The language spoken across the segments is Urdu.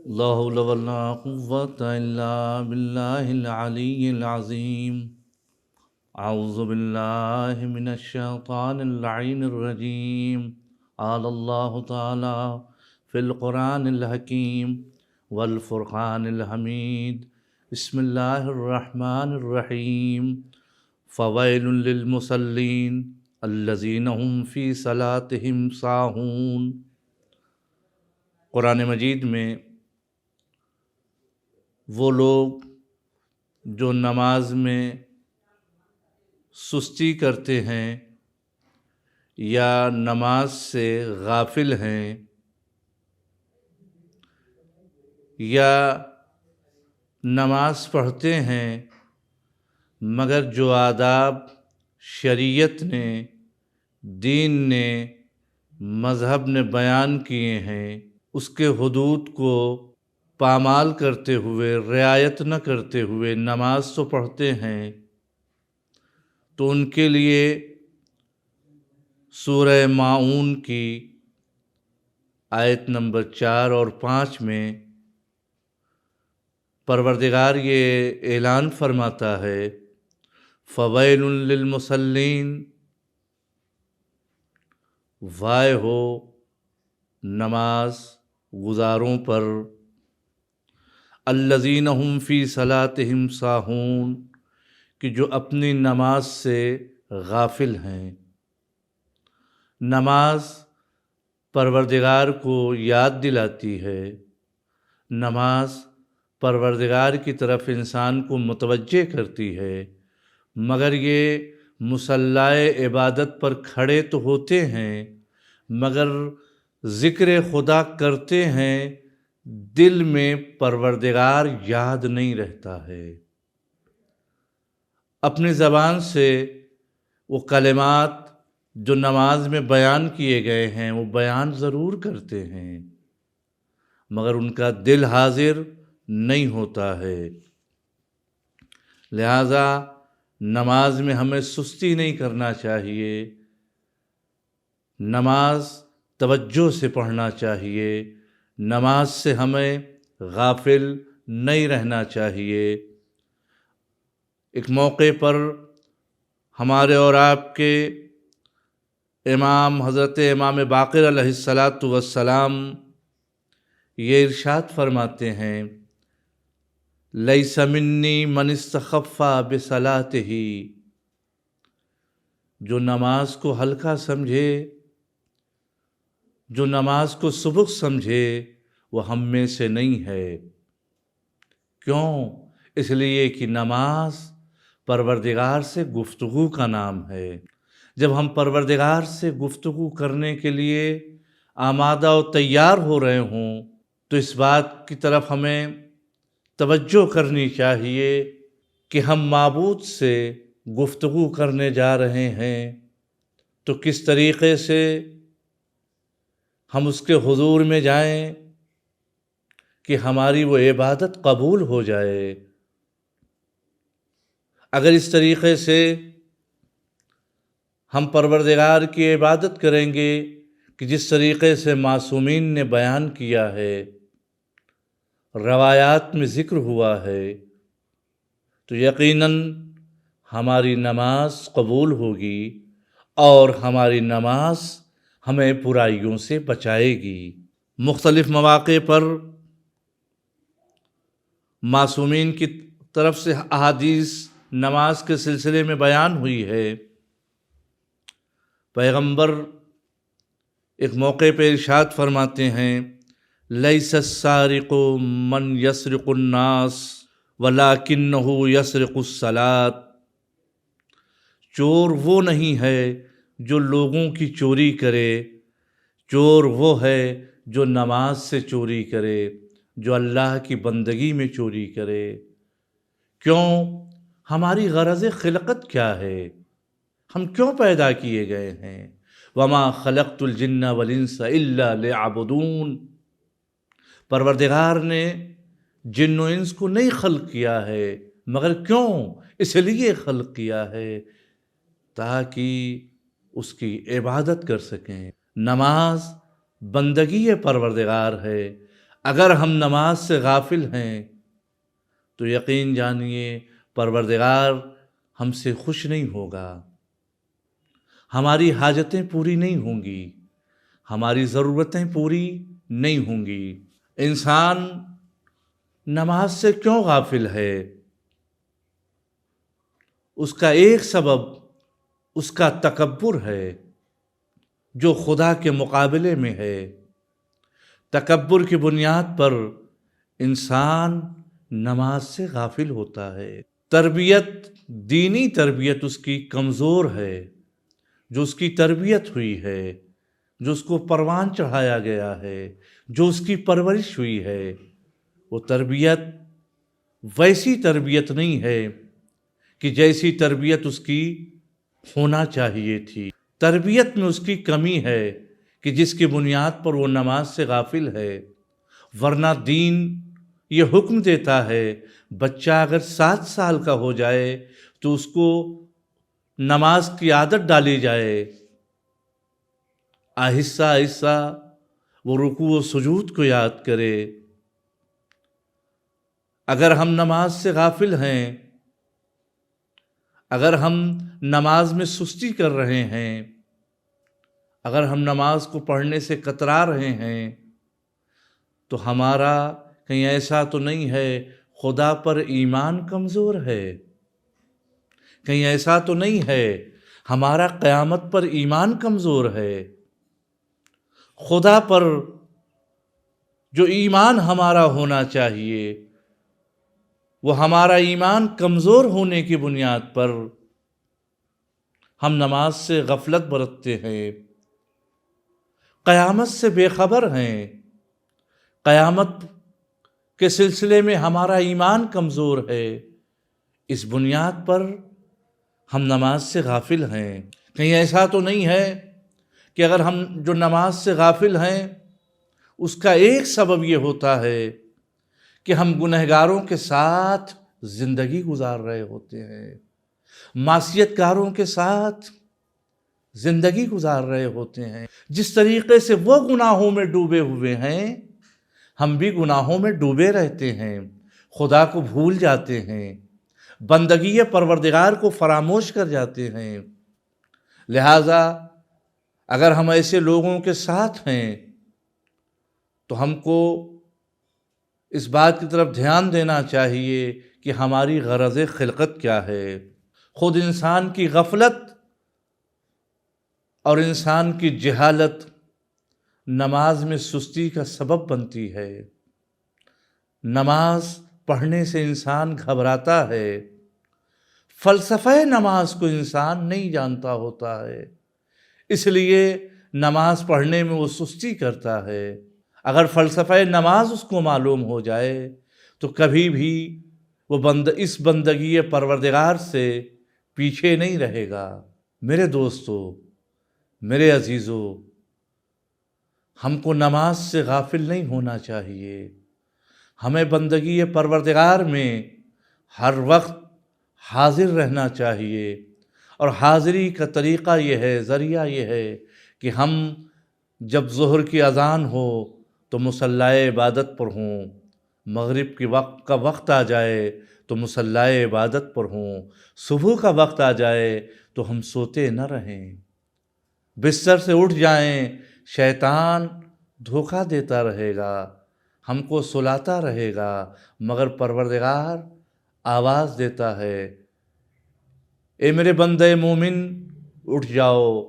لا حول ولا قوة إلا بالله العلي العظيم. أعوذ بالله من الشيطان اللعين الرجيم. قال الله تعالى في القرآن الحكيم والفرقان الحميد. بسم الله الرحمن الرحيم. فويل للمصلين الذين هم في صلاتهم ساهون. قرآن مجید میں وہ لوگ جو نماز میں سستی کرتے ہیں یا نماز سے غافل ہیں یا نماز پڑھتے ہیں مگر جو آداب شریعت نے، دین نے، مذہب نے بیان کیے ہیں اس کے حدود کو پامال کرتے ہوئے، رعایت نہ کرتے ہوئے نماز تو پڑھتے ہیں، تو ان کے لیے سورہ ماعون کی آیت نمبر 4 اور 5 میں پروردگار یہ اعلان فرماتا ہے فویل للمصلین، وائے ہو نماز گزاروں پر، الذین هم فی صلاتہم ساہون، کہ جو اپنی نماز سے غافل ہیں۔ نماز پروردگار کو یاد دلاتی ہے، نماز پروردگار کی طرف انسان کو متوجہ کرتی ہے، مگر یہ مصلی عبادت پر کھڑے تو ہوتے ہیں مگر ذکر خدا کرتے ہیں، دل میں پروردگار یاد نہیں رہتا ہے۔ اپنی زبان سے وہ کلمات جو نماز میں بیان کیے گئے ہیں وہ بیان ضرور کرتے ہیں مگر ان کا دل حاضر نہیں ہوتا ہے۔ لہذا نماز میں ہمیں سستی نہیں کرنا چاہیے، نماز توجہ سے پڑھنا چاہیے، نماز سے ہمیں غافل نہیں رہنا چاہیے۔ ایک موقع پر ہمارے اور آپ کے امام حضرت امام باقر علیہ السلام یہ ارشاد فرماتے ہیں لیس منی من استخف بصلاتہ، جو نماز کو ہلکا سمجھے، جو نماز کو سبک سمجھے وہ ہم میں سے نہیں ہے۔ کیوں؟ اس لیے کہ نماز پروردگار سے گفتگو کا نام ہے۔ جب ہم پروردگار سے گفتگو کرنے کے لیے آمادہ و تیار ہو رہے ہوں تو اس بات کی طرف ہمیں توجہ کرنی چاہیے کہ ہم معبود سے گفتگو کرنے جا رہے ہیں تو کس طریقے سے ہم اس کے حضور میں جائیں کہ ہماری وہ عبادت قبول ہو جائے۔ اگر اس طریقے سے ہم پروردگار کی عبادت کریں گے کہ جس طریقے سے معصومین نے بیان کیا ہے، روایات میں ذکر ہوا ہے، تو یقیناً ہماری نماز قبول ہوگی اور ہماری نماز ہمیں برائیوں سے بچائے گی۔ مختلف مواقع پر معصومین کی طرف سے احادیث نماز کے سلسلے میں بیان ہوئی ہے۔ پیغمبر ایک موقع پہ ارشاد فرماتے ہیں لیس السارق من یسرق الناس ولکنہ یسرق الصلاۃ، چور وہ نہیں ہے جو لوگوں کی چوری کرے، چور وہ ہے جو نماز سے چوری کرے، جو اللہ کی بندگی میں چوری کرے۔ کیوں؟ ہماری غرض خلقت کیا ہے؟ ہم کیوں پیدا کیے گئے ہیں؟ وما خلقت الجن والانس الا لیعبدون، پروردگار نے جن و انس کو نہیں خلق کیا ہے مگر کیوں؟ اس لیے خلق کیا ہے تاکہ اس کی عبادت کر سکیں۔ نماز بندگی پروردگار ہے۔ اگر ہم نماز سے غافل ہیں تو یقین جانیے پروردگار ہم سے خوش نہیں ہوگا، ہماری حاجتیں پوری نہیں ہوں گی، ہماری ضرورتیں پوری نہیں ہوں گی۔ انسان نماز سے کیوں غافل ہے؟ اس کا ایک سبب اس کا تکبر ہے جو خدا کے مقابلے میں ہے۔ تکبر کی بنیاد پر انسان نماز سے غافل ہوتا ہے۔ تربیت، دینی تربیت اس کی کمزور ہے، جو اس کی تربیت ہوئی ہے، جو اس کو پروان چڑھایا گیا ہے، جو اس کی پرورش ہوئی ہے، وہ تربیت ویسی تربیت نہیں ہے کہ جیسی تربیت اس کی ہونا چاہیے تھی۔ تربیت میں اس کی کمی ہے کہ جس کی بنیاد پر وہ نماز سے غافل ہے، ورنہ دین یہ حکم دیتا ہے بچہ اگر 7 سال کا ہو جائے تو اس کو نماز کی عادت ڈالی جائے، آہستہ آہستہ وہ رکوع و سجود کو یاد کرے۔ اگر ہم نماز سے غافل ہیں، اگر ہم نماز میں سستی کر رہے ہیں، اگر ہم نماز کو پڑھنے سے کترا رہے ہیں، تو ہمارا کہیں ایسا تو نہیں ہے خدا پر ایمان کمزور ہے؟ کہیں ایسا تو نہیں ہے ہمارا قیامت پر ایمان کمزور ہے؟ خدا پر جو ایمان ہمارا ہونا چاہیے، وہ ہمارا ایمان کمزور ہونے کی بنیاد پر ہم نماز سے غفلت برتتے ہیں، قیامت سے بے خبر ہیں، قیامت کے سلسلے میں ہمارا ایمان کمزور ہے۔ اس بنیاد پر ہم نماز سے غافل ہیں۔ کہیں ایسا تو نہیں ہے کہ اگر ہم جو نماز سے غافل ہیں اس کا ایک سبب یہ ہوتا ہے کہ ہم گنہگاروں کے ساتھ زندگی گزار رہے ہوتے ہیں، معصیت کاروں کے ساتھ زندگی گزار رہے ہوتے ہیں۔ جس طریقے سے وہ گناہوں میں ڈوبے ہوئے ہیں، ہم بھی گناہوں میں ڈوبے رہتے ہیں، خدا کو بھول جاتے ہیں، بندگی پروردگار کو فراموش کر جاتے ہیں۔ لہٰذا اگر ہم ایسے لوگوں کے ساتھ ہیں تو ہم کو اس بات کی طرف دھیان دینا چاہیے کہ ہماری غرض خلقت کیا ہے۔ خود انسان کی غفلت اور انسان کی جہالت نماز میں سستی کا سبب بنتی ہے۔ نماز پڑھنے سے انسان گھبراتا ہے، فلسفہ نماز کو انسان نہیں جانتا ہوتا ہے، اس لیے نماز پڑھنے میں وہ سستی کرتا ہے۔ اگر فلسفہ نماز اس کو معلوم ہو جائے تو کبھی بھی وہ اس بندگی پروردگار سے پیچھے نہیں رہے گا۔ میرے دوستو، میرے عزیزو، ہم کو نماز سے غافل نہیں ہونا چاہیے۔ ہمیں بندگی پروردگار میں ہر وقت حاضر رہنا چاہیے، اور حاضری کا طریقہ یہ ہے، ذریعہ یہ ہے کہ ہم جب ظہر کی اذان ہو تو مصلی عبادت پر ہوں، مغرب کی وقت کا وقت آ جائے تو مصلی عبادت پر ہوں، صبح کا وقت آ جائے تو ہم سوتے نہ رہیں، بستر سے اٹھ جائیں، شیطان دھوکہ دیتا رہے گا، ہم کو سلاتا رہے گا، مگر پروردگار آواز دیتا ہے، اے میرے بندے مومن اٹھ جاؤ،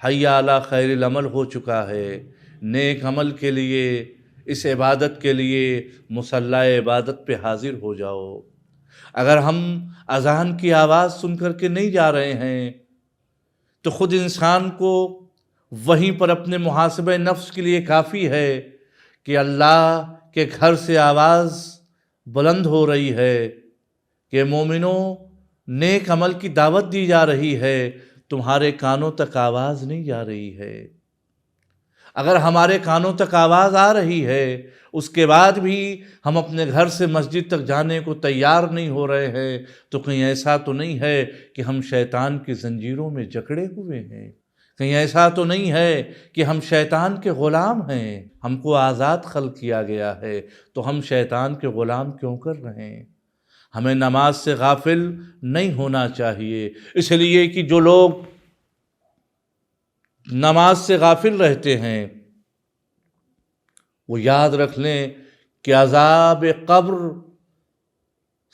حی علی خیر العمل ہو چکا ہے، نیک عمل کے لیے، اس عبادت کے لیے مصلی عبادت پہ حاضر ہو جاؤ۔ اگر ہم اذان کی آواز سن کر کے نہیں جا رہے ہیں تو خود انسان کو وہیں پر اپنے محاسبہ نفس کے لیے کافی ہے کہ اللہ کے گھر سے آواز بلند ہو رہی ہے کہ مومنوں، نیک عمل کی دعوت دی جا رہی ہے، تمہارے کانوں تک آواز نہیں جا رہی ہے۔ اگر ہمارے کانوں تک آواز آ رہی ہے، اس کے بعد بھی ہم اپنے گھر سے مسجد تک جانے کو تیار نہیں ہو رہے ہیں، تو کہیں ایسا تو نہیں ہے کہ ہم شیطان کی زنجیروں میں جکڑے ہوئے ہیں؟ کہیں ایسا تو نہیں ہے کہ ہم شیطان کے غلام ہیں؟ ہم کو آزاد خلق کیا گیا ہے، تو ہم شیطان کے غلام کیوں کر رہے ہیں؟ ہمیں نماز سے غافل نہیں ہونا چاہیے، اس لیے کہ جو لوگ نماز سے غافل رہتے ہیں وہ یاد رکھ لیں کہ عذاب قبر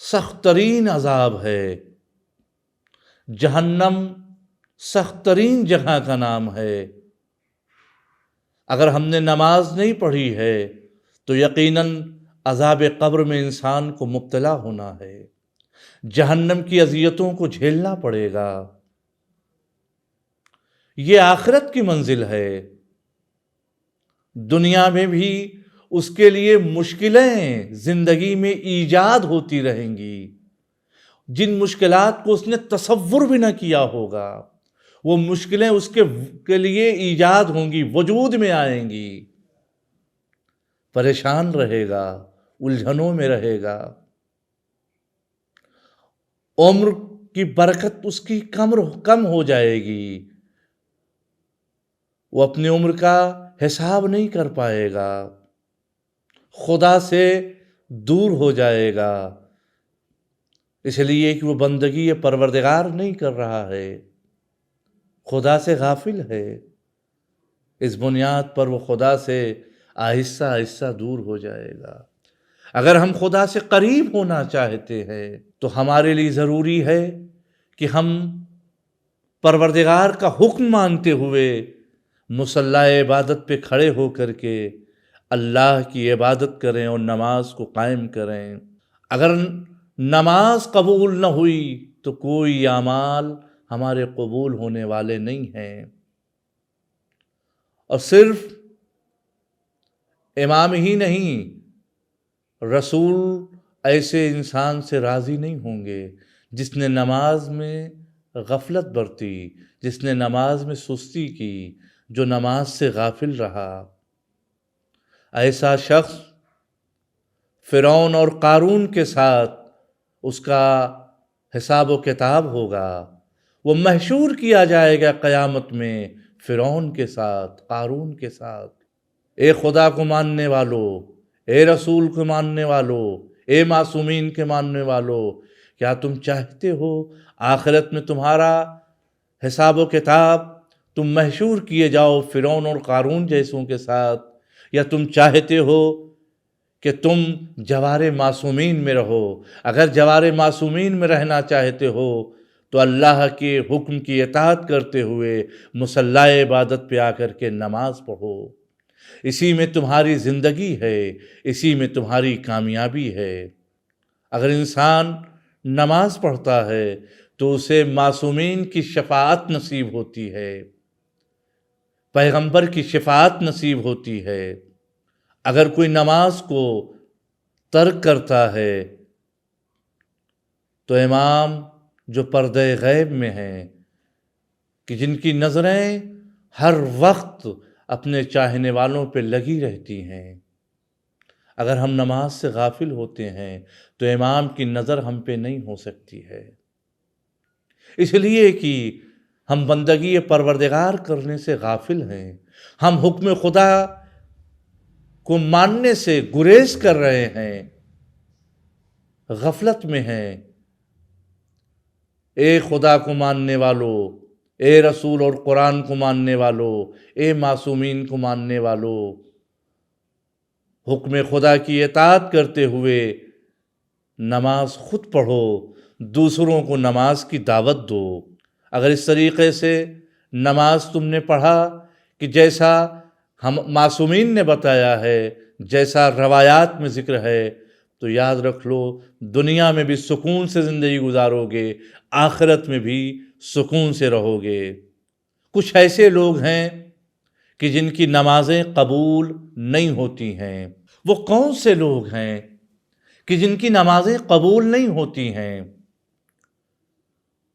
سخت ترین عذاب ہے، جہنم سخت ترین جگہ کا نام ہے۔ اگر ہم نے نماز نہیں پڑھی ہے تو یقیناً عذاب قبر میں انسان کو مبتلا ہونا ہے، جہنم کی اذیتوں کو جھیلنا پڑے گا۔ یہ آخرت کی منزل ہے، دنیا میں بھی اس کے لیے مشکلیں زندگی میں ایجاد ہوتی رہیں گی، جن مشکلات کو اس نے تصور بھی نہ کیا ہوگا وہ مشکلیں اس کے لیے ایجاد ہوں گی، وجود میں آئیں گی، پریشان رہے گا، الجھنوں میں رہے گا، عمر کی برکت اس کی کم ہو جائے گی، وہ اپنی عمر کا حساب نہیں کر پائے گا، خدا سے دور ہو جائے گا، اس لیے کہ وہ بندگی پروردگار نہیں کر رہا ہے، خدا سے غافل ہے۔ اس بنیاد پر وہ خدا سے آہستہ آہستہ دور ہو جائے گا۔ اگر ہم خدا سے قریب ہونا چاہتے ہیں تو ہمارے لیے ضروری ہے کہ ہم پروردگار کا حکم مانتے ہوئے مصلی عبادت پہ کھڑے ہو کر کے اللہ کی عبادت کریں اور نماز کو قائم کریں۔ اگر نماز قبول نہ ہوئی تو کوئی اعمال ہمارے قبول ہونے والے نہیں ہیں، اور صرف امام ہی نہیں، رسول ایسے انسان سے راضی نہیں ہوں گے جس نے نماز میں غفلت برتی، جس نے نماز میں سستی کی، جو نماز سے غافل رہا۔ ایسا شخص فرعون اور قارون کے ساتھ اس کا حساب و کتاب ہوگا، وہ محشور کیا جائے گا قیامت میں فرعون کے ساتھ، قارون کے ساتھ۔ اے خدا کو ماننے والو، اے رسول کو ماننے والو، اے معصومین کے ماننے والو، کیا تم چاہتے ہو آخرت میں تمہارا حساب و کتاب تم محشور کیے جاؤ فرعون اور قارون جیسوں کے ساتھ، یا تم چاہتے ہو کہ تم جوار معصومین میں رہو؟ اگر جوار معصومین میں رہنا چاہتے ہو تو اللہ کے حکم کی اطاعت کرتے ہوئے مصلی عبادت پہ آ کر کے نماز پڑھو، اسی میں تمہاری زندگی ہے، اسی میں تمہاری کامیابی ہے۔ اگر انسان نماز پڑھتا ہے تو اسے معصومین کی شفاعت نصیب ہوتی ہے، پیغمبر کی شفاعت نصیب ہوتی ہے۔ اگر کوئی نماز کو ترک کرتا ہے تو امام جو پردہ غیب میں ہیں، کہ جن کی نظریں ہر وقت اپنے چاہنے والوں پہ لگی رہتی ہیں، اگر ہم نماز سے غافل ہوتے ہیں تو امام کی نظر ہم پہ نہیں ہو سکتی ہے، اس لیے کہ ہم بندگی پروردگار کرنے سے غافل ہیں، ہم حکم خدا کو ماننے سے گریز کر رہے ہیں، غفلت میں ہیں۔ اے خدا کو ماننے والو، اے رسول اور قرآن کو ماننے والو، اے معصومین کو ماننے والو، حکم خدا کی اطاعت کرتے ہوئے نماز خود پڑھو، دوسروں کو نماز کی دعوت دو۔ اگر اس طریقے سے نماز تم نے پڑھا کہ جیسا ہم معصومین نے بتایا ہے، جیسا روایات میں ذکر ہے، تو یاد رکھ لو دنیا میں بھی سکون سے زندگی گزارو گے، آخرت میں بھی سکون سے رہو گے۔ کچھ ایسے لوگ ہیں کہ جن کی نمازیں قبول نہیں ہوتی ہیں۔ وہ کون سے لوگ ہیں کہ جن کی نمازیں قبول نہیں ہوتی ہیں؟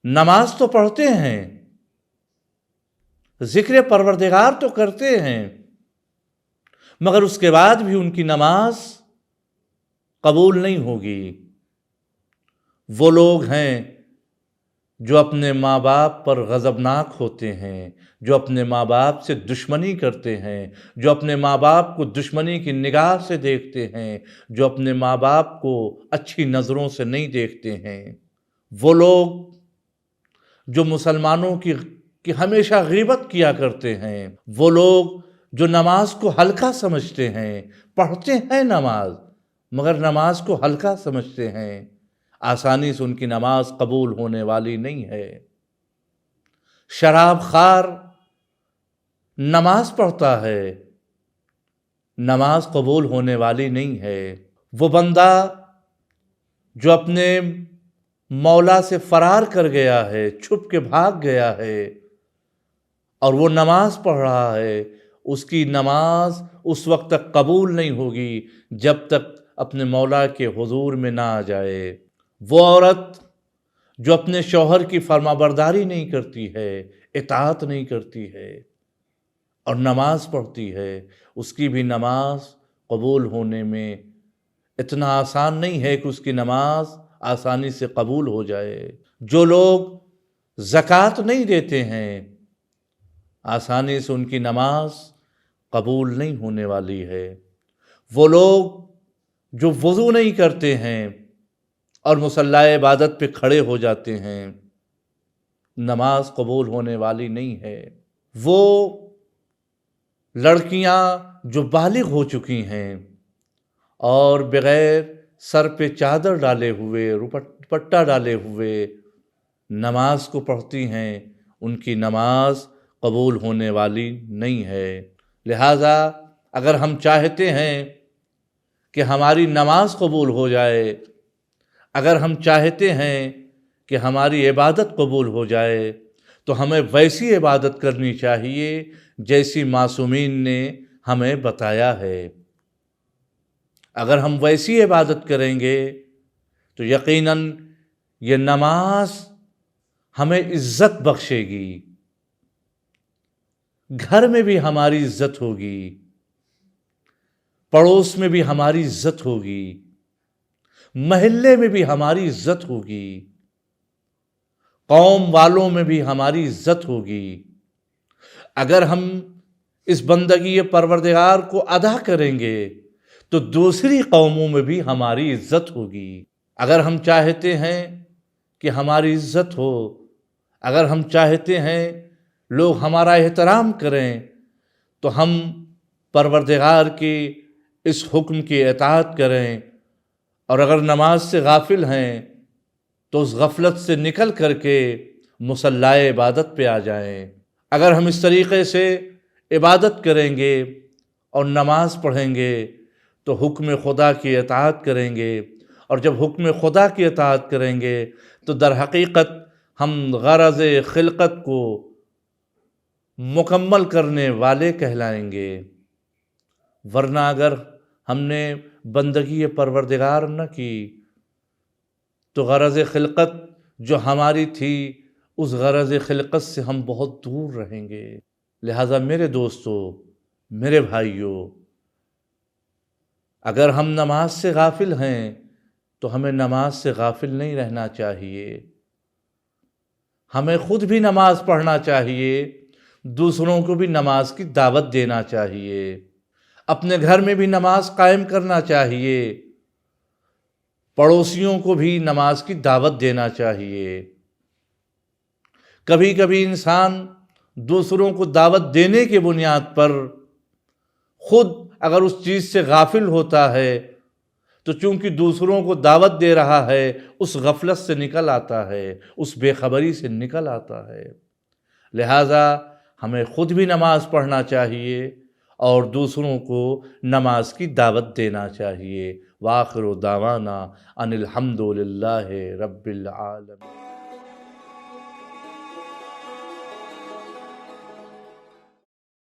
نماز تو پڑھتے ہیں، ذکر پروردگار تو کرتے ہیں، مگر اس کے بعد بھی ان کی نماز قبول نہیں ہوگی۔ وہ لوگ ہیں جو اپنے ماں باپ پر غضبناک ہوتے ہیں، جو اپنے ماں باپ سے دشمنی کرتے ہیں، جو اپنے ماں باپ کو دشمنی کی نگاہ سے دیکھتے ہیں، جو اپنے ماں باپ کو اچھی نظروں سے نہیں دیکھتے ہیں، وہ لوگ جو مسلمانوں کی ہمیشہ غیبت کیا کرتے ہیں، وہ لوگ جو نماز کو ہلکا سمجھتے ہیں، پڑھتے ہیں نماز مگر نماز کو ہلکا سمجھتے ہیں، آسانی سے ان کی نماز قبول ہونے والی نہیں ہے۔ شراب خار نماز پڑھتا ہے، نماز قبول ہونے والی نہیں ہے۔ وہ بندہ جو اپنے مولا سے فرار کر گیا ہے، چھپ کے بھاگ گیا ہے اور وہ نماز پڑھ رہا ہے، اس کی نماز اس وقت تک قبول نہیں ہوگی جب تک اپنے مولا کے حضور میں نہ آ جائے۔ وہ عورت جو اپنے شوہر کی فرما برداری نہیں کرتی ہے، اطاعت نہیں کرتی ہے اور نماز پڑھتی ہے، اس کی بھی نماز قبول ہونے میں اتنا آسان نہیں ہے کہ اس کی نماز آسانی سے قبول ہو جائے۔ جو لوگ زکوٰۃ نہیں دیتے ہیں، آسانی سے ان کی نماز قبول نہیں ہونے والی ہے۔ وہ لوگ جو وضو نہیں کرتے ہیں اور مصلی عبادت پہ کھڑے ہو جاتے ہیں، نماز قبول ہونے والی نہیں ہے۔ وہ لڑکیاں جو بالغ ہو چکی ہیں اور بغیر سر پہ چادر ڈالے ہوئے، دوپٹہ ڈالے ہوئے نماز کو پڑھتی ہیں، ان کی نماز قبول ہونے والی نہیں ہے۔ لہٰذا اگر ہم چاہتے ہیں کہ ہماری نماز قبول ہو جائے، اگر ہم چاہتے ہیں کہ ہماری عبادت قبول ہو جائے تو ہمیں ویسی عبادت کرنی چاہیے جیسی معصومین نے ہمیں بتایا ہے۔ اگر ہم ویسی عبادت کریں گے تو یقیناً یہ نماز ہمیں عزت بخشے گی، گھر میں بھی ہماری عزت ہوگی، پڑوس میں بھی ہماری عزت ہوگی، محلے میں بھی ہماری عزت ہوگی، قوم والوں میں بھی ہماری عزت ہوگی۔ اگر ہم اس بندگی پروردگار کو ادا کریں گے تو دوسری قوموں میں بھی ہماری عزت ہوگی۔ اگر ہم چاہتے ہیں کہ ہماری عزت ہو، اگر ہم چاہتے ہیں لوگ ہمارا احترام کریں تو ہم پروردگار کی اس حکم کی اطاعت کریں، اور اگر نماز سے غافل ہیں تو اس غفلت سے نکل کر کے مصلی عبادت پہ آ جائیں۔ اگر ہم اس طریقے سے عبادت کریں گے اور نماز پڑھیں گے تو حکم خدا کی اطاعت کریں گے، اور جب حکم خدا کی اطاعت کریں گے تو در حقیقت ہم غرض خلقت کو مکمل کرنے والے کہلائیں گے۔ ورنہ اگر ہم نے بندگی پروردگار نہ کی تو غرض خلقت جو ہماری تھی اس غرض خلقت سے ہم بہت دور رہیں گے۔ لہٰذا میرے دوستو، میرے بھائیو، اگر ہم نماز سے غافل ہیں تو ہمیں نماز سے غافل نہیں رہنا چاہیے۔ ہمیں خود بھی نماز پڑھنا چاہیے، دوسروں کو بھی نماز کی دعوت دینا چاہیے، اپنے گھر میں بھی نماز قائم کرنا چاہیے، پڑوسیوں کو بھی نماز کی دعوت دینا چاہیے۔ کبھی کبھی انسان دوسروں کو دعوت دینے کی بنیاد پر خود اگر اس چیز سے غافل ہوتا ہے تو چونکہ دوسروں کو دعوت دے رہا ہے اس غفلت سے نکل آتا ہے، اس بے خبری سے نکل آتا ہے۔ لہٰذا ہمیں خود بھی نماز پڑھنا چاہیے اور دوسروں کو نماز کی دعوت دینا چاہیے۔ وآخر دعوانا ان الحمد للہ رب العالمین۔